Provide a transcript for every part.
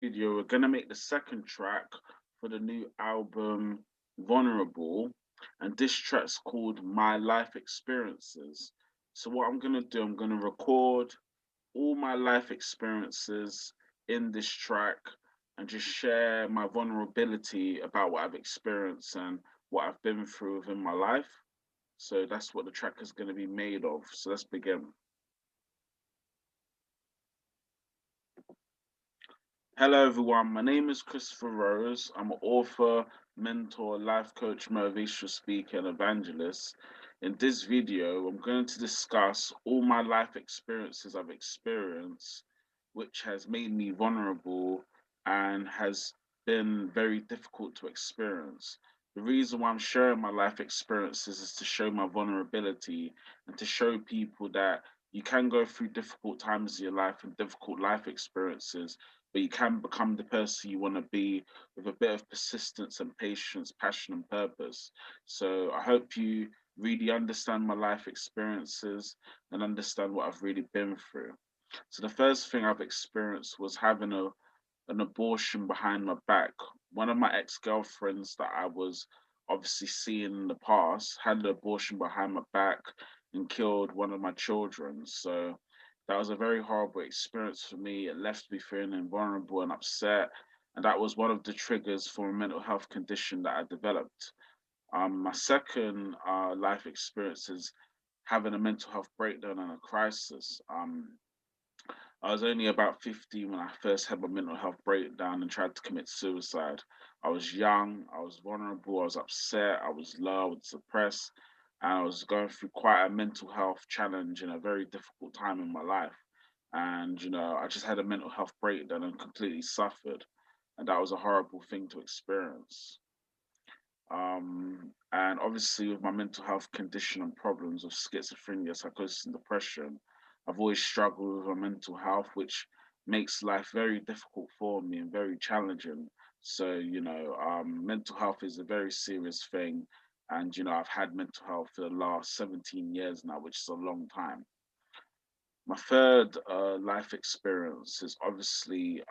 Video, we're gonna make the second track for the new album Vulnerable, and this track's called My Life Experiences. So what I'm gonna do, I'm gonna record all my life experiences in this track and just share my vulnerability about what I've experienced and what I've been through within my life. So that's what the track is going to be made of. So let's begin. Hello, everyone. My name is Christopher Rose. I'm an author, mentor, life coach, motivational speaker, and evangelist. In this video, I'm going to discuss all my life experiences I've experienced, which has made me vulnerable and has been very difficult to experience. The reason why I'm sharing my life experiences is to show my vulnerability and to show people that you can go through difficult times in your life and difficult life experiences, but you can become the person you want to be with a bit of persistence and patience, passion and purpose. So I hope you really understand my life experiences and understand what I've really been through. So the first thing I've experienced was having an abortion behind my back. One of my ex-girlfriends that I was obviously seeing in the past had an abortion behind my back and killed one of my children. So that was a very horrible experience for me. It left me feeling vulnerable and upset. And that was one of the triggers for a mental health condition that I developed. My second life experience is having a mental health breakdown and a crisis. I was only about 15 when I first had my mental health breakdown and tried to commit suicide. I was young, I was vulnerable, I was upset, I was low, I was depressed, and I was going through quite a mental health challenge in a very difficult time in my life. And, I just had a mental health breakdown and completely suffered. And that was a horrible thing to experience. And obviously, with my mental health condition and problems of schizophrenia, psychosis, and depression, I've always struggled with my mental health, which makes life very difficult for me and very challenging. So, mental health is a very serious thing. And, I've had mental health for the last 17 years now, which is a long time. My third life experience is obviously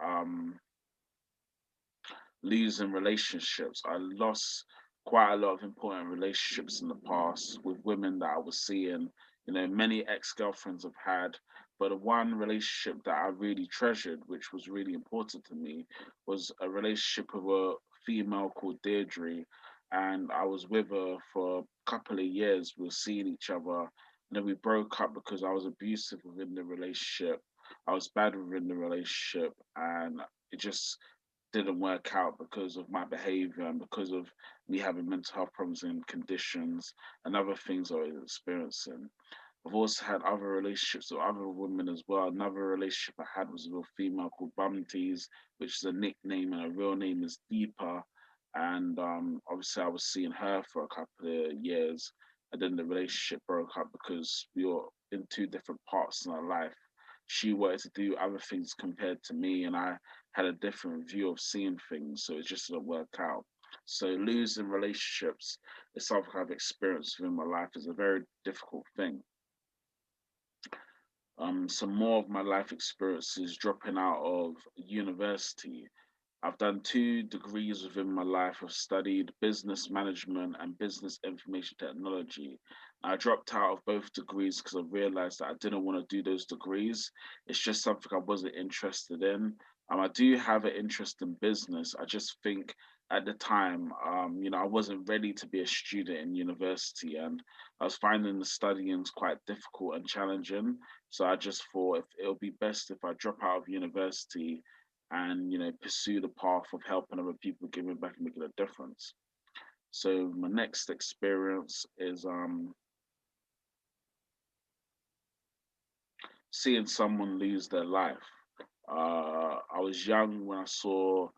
losing relationships. I lost quite a lot of important relationships in the past with women that I was seeing. Many ex girlfriends I've had, but the one relationship that I really treasured, which was really important to me, was a relationship with a female called Deirdre. And I was with her for a couple of years. We were seeing each other. And then we broke up because I was abusive within the relationship. I was bad within the relationship. And it just didn't work out because of my behavior and because of me having mental health problems and conditions and other things I was experiencing. I've also had other relationships with other women as well. Another relationship I had was with a female called Bumties, which is a nickname, and her real name is Deepa. And obviously, I was seeing her for a couple of years, and then the relationship broke up because we were in two different parts in our life. She wanted to do other things compared to me, and I had a different view of seeing things, so it just didn't work out. So losing relationships is something I've experienced in my life is a very difficult thing. Some more of my life experiences dropping out of university. I've done two degrees within my life. I've studied business management and business information technology. I dropped out of both degrees because I realized that I didn't want to do those degrees. It's just something I wasn't interested in. I do have an interest in business. I just think at the time, I wasn't ready to be a student in university, and I was finding the studying quite difficult and challenging. So I just thought if it'll be best if I drop out of university and pursue the path of helping other people, giving back and making a difference. So my next experience is seeing someone lose their life. I was young when I saw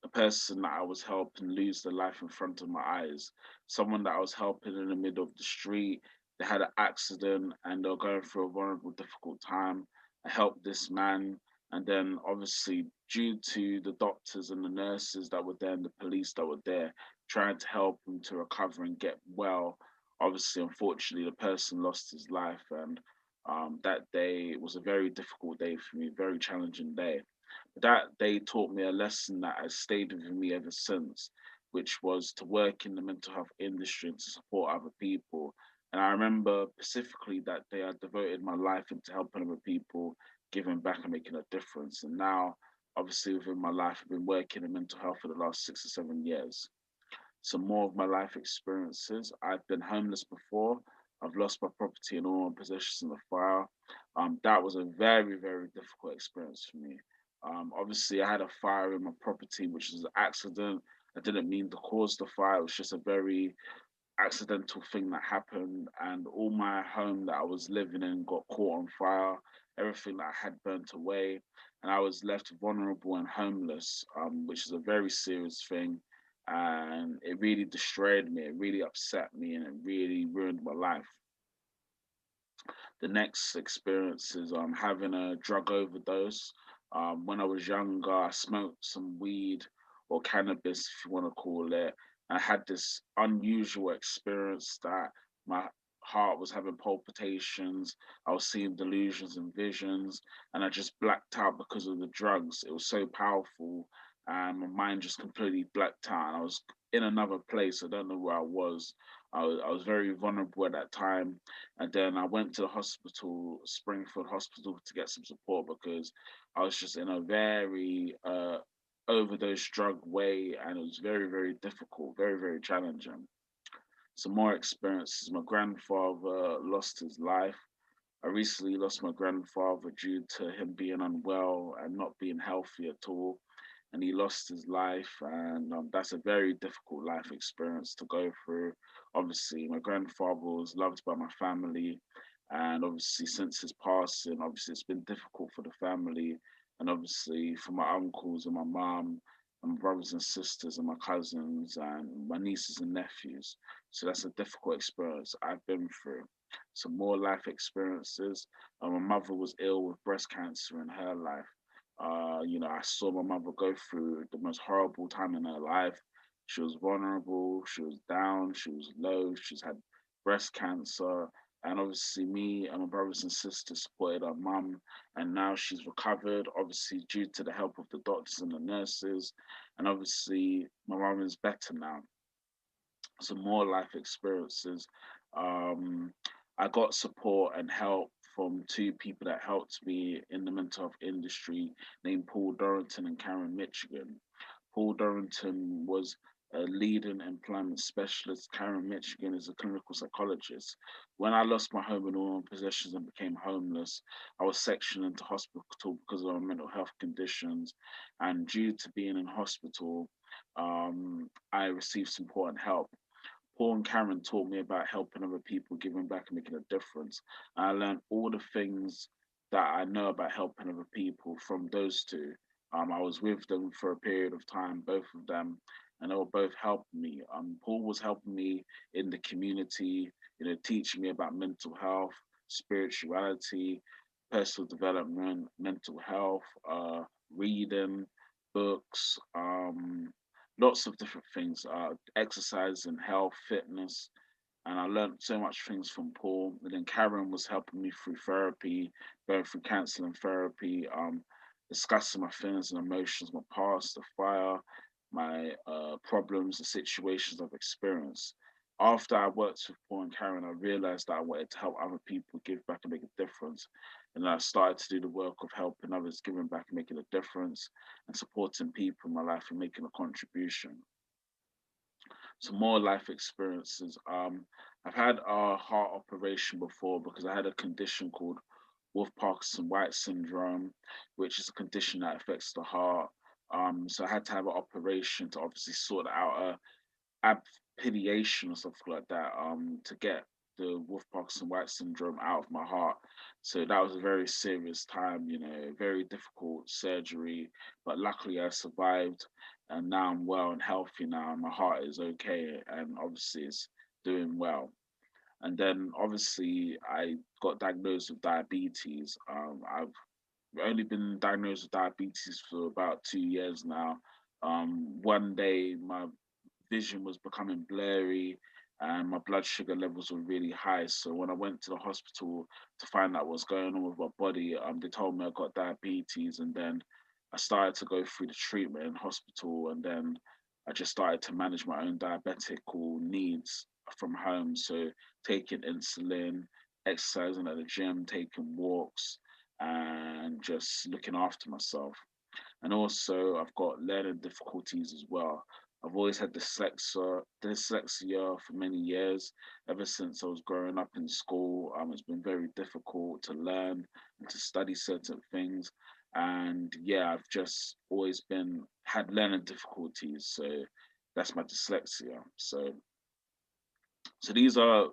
a person that I was helping lose their life in front of my eyes. Someone that I was helping in the middle of the street. They had an accident and they were going through a vulnerable, difficult time. I helped this man. And then, obviously, due to the doctors and the nurses that were there and the police that were there trying to help him to recover and get well, obviously, unfortunately, the person lost his life. And that day was a very difficult day for me, very challenging day. That day taught me a lesson that has stayed with me ever since, which was to work in the mental health industry and to support other people. And I remember specifically that day I devoted my life into helping other people, giving back and making a difference. And now, obviously, within my life, I've been working in mental health for the last 6 or 7 years. Some more of my life experiences. I've been homeless before. I've lost my property and all my possessions in the fire. That was a very, very difficult experience for me. Obviously, I had a fire in my property, which is an accident. I didn't mean to cause the fire. It was just a very accidental thing that happened, and all my home that I was living in got caught on fire. Everything that I had burnt away, and I was left vulnerable and homeless, which is a very serious thing. And it really destroyed me. It really upset me, and it really ruined my life. The next experience is having a drug overdose. When I was younger, I smoked some weed or cannabis, if you want to call it. I had this unusual experience that my heart was having palpitations. I was seeing delusions and visions, and I just blacked out because of the drugs. It was so powerful, and my mind just completely blacked out. And I was in another place. I don't know where I was. I was very vulnerable at that time, and then I went to the hospital, Springfield Hospital, to get some support because I was just in a very overdose drug way, and it was very, very difficult, very, very challenging. Some more experiences. My grandfather lost his life. I recently lost my grandfather due to him being unwell and not being healthy at all. And he lost his life, and that's a very difficult life experience to go through. Obviously, my grandfather was loved by my family, and obviously, since his passing, obviously, it's been difficult for the family, and obviously, for my uncles and my mom, and my brothers and sisters, and my cousins, and my nieces and nephews. So that's a difficult experience I've been through. Some more life experiences. My mother was ill with breast cancer in her life. I saw my mother go through the most horrible time in her life. She was vulnerable, she was down, she was low, she's had breast cancer. And obviously, me and my brothers and sisters supported her mum, and now she's recovered, obviously, due to the help of the doctors and the nurses. And obviously, my mum is better now. Some more life experiences. Um, I got support and help from two people that helped me in the mental health industry, named Paul Dorrington and Karen Michigan. Paul Dorrington was a leading employment specialist. Karen Michigan is a clinical psychologist. When I lost my home and all my possessions and became homeless, I was sectioned into hospital because of my mental health conditions. And due to being in hospital, I received support and help. Paul and Karen taught me about helping other people, giving back, and making a difference. And I learned all the things that I know about helping other people from those two. I was with them for a period of time, both of them, and they were both helping me. Paul was helping me in the community, teaching me about mental health, spirituality, personal development, mental health, reading, books, lots of different things, exercise and health, fitness. And I learned so much things from Paul. And then Karen was helping me through therapy, going through counseling therapy, discussing my feelings and emotions, my past, the fire, my problems, the situations I've experienced. After I worked with Paul and Karen, I realized that I wanted to help other people, give back and make a difference. And then I started to do the work of helping others, giving back and making a difference, and supporting people in my life and making a contribution. Some more life experiences. I've had a heart operation before because I had a condition called Wolff Parkinson White syndrome, which is a condition that affects the heart. So I had to have an operation to obviously sort out appiliation or something like that, to get the Wolff Parkinson White syndrome out of my heart. So that was a very serious time, very difficult surgery, but luckily I survived, and now I'm well and healthy now, and my heart is okay, and obviously it's doing well. And then obviously I got diagnosed with diabetes. I've only been diagnosed with diabetes for about 2 years now. One day my vision was becoming blurry and my blood sugar levels were really high. So when I went to the hospital to find out what's going on with my body, they told me I got diabetes. And then I started to go through the treatment in hospital, and then I just started to manage my own diabetical needs from home. So taking insulin, exercising at the gym, taking walks, and just looking after myself. And also, I've got learning difficulties as well. I've always had dyslexia for many years. Ever since I was growing up in school, it's been very difficult to learn and to study certain things. And yeah, I've just always been had learning difficulties. So that's my dyslexia. So these are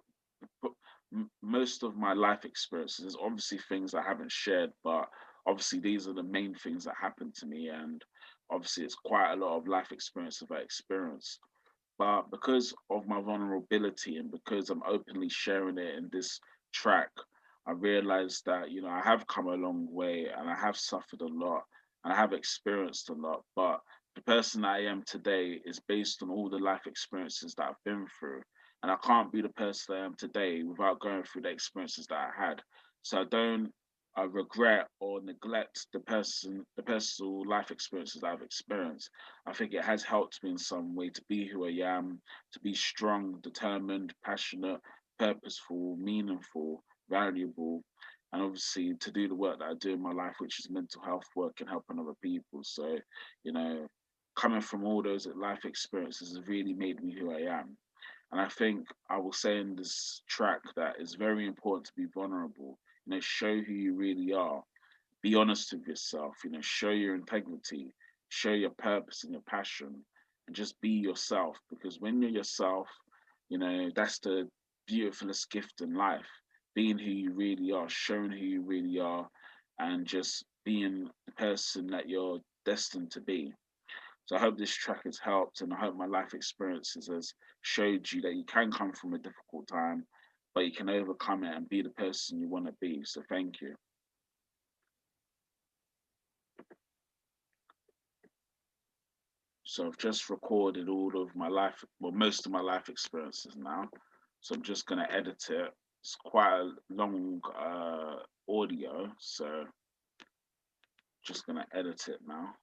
most of my life experiences. There's obviously things I haven't shared, but obviously these are the main things that happened to me, and obviously it's quite a lot of life experiences I experienced. But because of my vulnerability and because I'm openly sharing it in this track, I realized that, I have come a long way and I have suffered a lot and I have experienced a lot. But the person I am today is based on all the life experiences that I've been through. And I can't be the person I am today without going through the experiences that I had. So I don't regret or neglect the personal life experiences that I've experienced. I think it has helped me in some way to be who I am, to be strong, determined, passionate, purposeful, meaningful, valuable, and obviously to do the work that I do in my life, which is mental health work and helping other people. So, you know, coming from all those life experiences has really made me who I am. And I think I will say in this track that it's very important to be vulnerable, show who you really are, be honest with yourself, show your integrity, show your purpose and your passion, and just be yourself. Because when you're yourself, that's the beautifulest gift in life. Being who you really are, showing who you really are, and just being the person that you're destined to be. So I hope this track has helped, and I hope my life experiences has showed you that you can come from a difficult time, but you can overcome it and be the person you want to be. So thank you. So I've just recorded all of my life, well, most of my life experiences now. So I'm just going to edit it. It's quite a long audio, so just going to edit it now.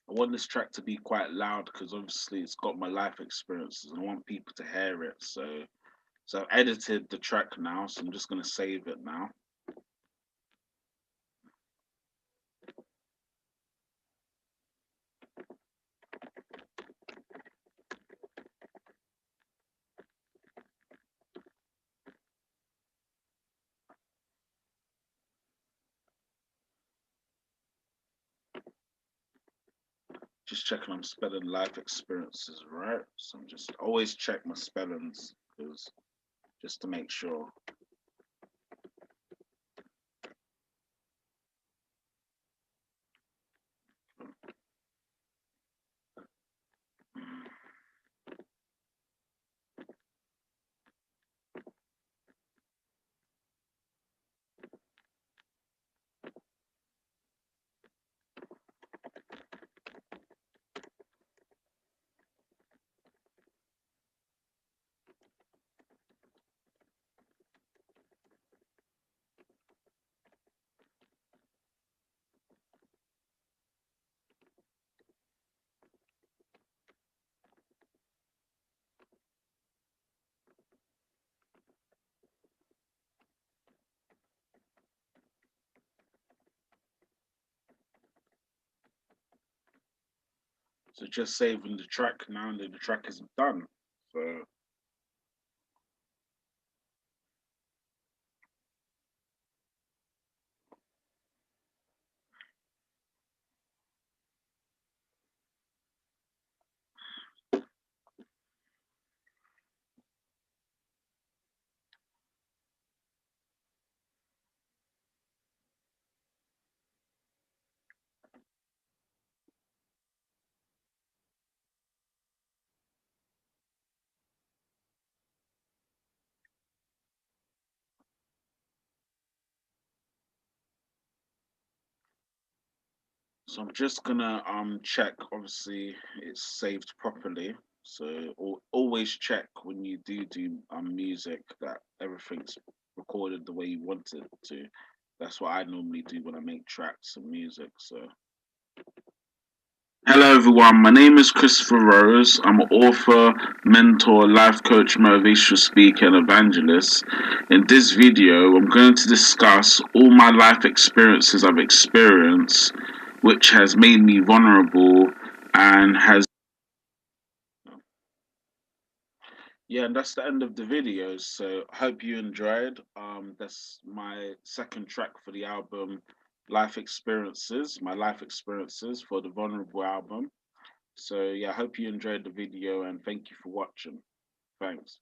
I want this track to be quite loud because obviously it's got my life experiences and I want people to hear it. So I've edited the track now, so I'm just gonna save it now. Just checking I'm spelling life experiences right. So I'm just always check my spellings because just to make sure. So just saving the track now that the track is done. So so I'm just gonna check obviously it's saved properly. So always check when you do music that everything's recorded the way you want it to. That's what I normally do when I make tracks and music. So hello, everyone. My name is Christopher Rose. I'm an author, mentor, life coach, motivational speaker, and evangelist. In this video, I'm going to discuss all my life experiences I've experienced, which has made me vulnerable and has. Yeah, and that's the end of the video. So I hope you enjoyed. That's my second track for the album, Life Experiences, my life experiences for the Vulnerable album. So yeah, I hope you enjoyed the video and thank you for watching. Thanks.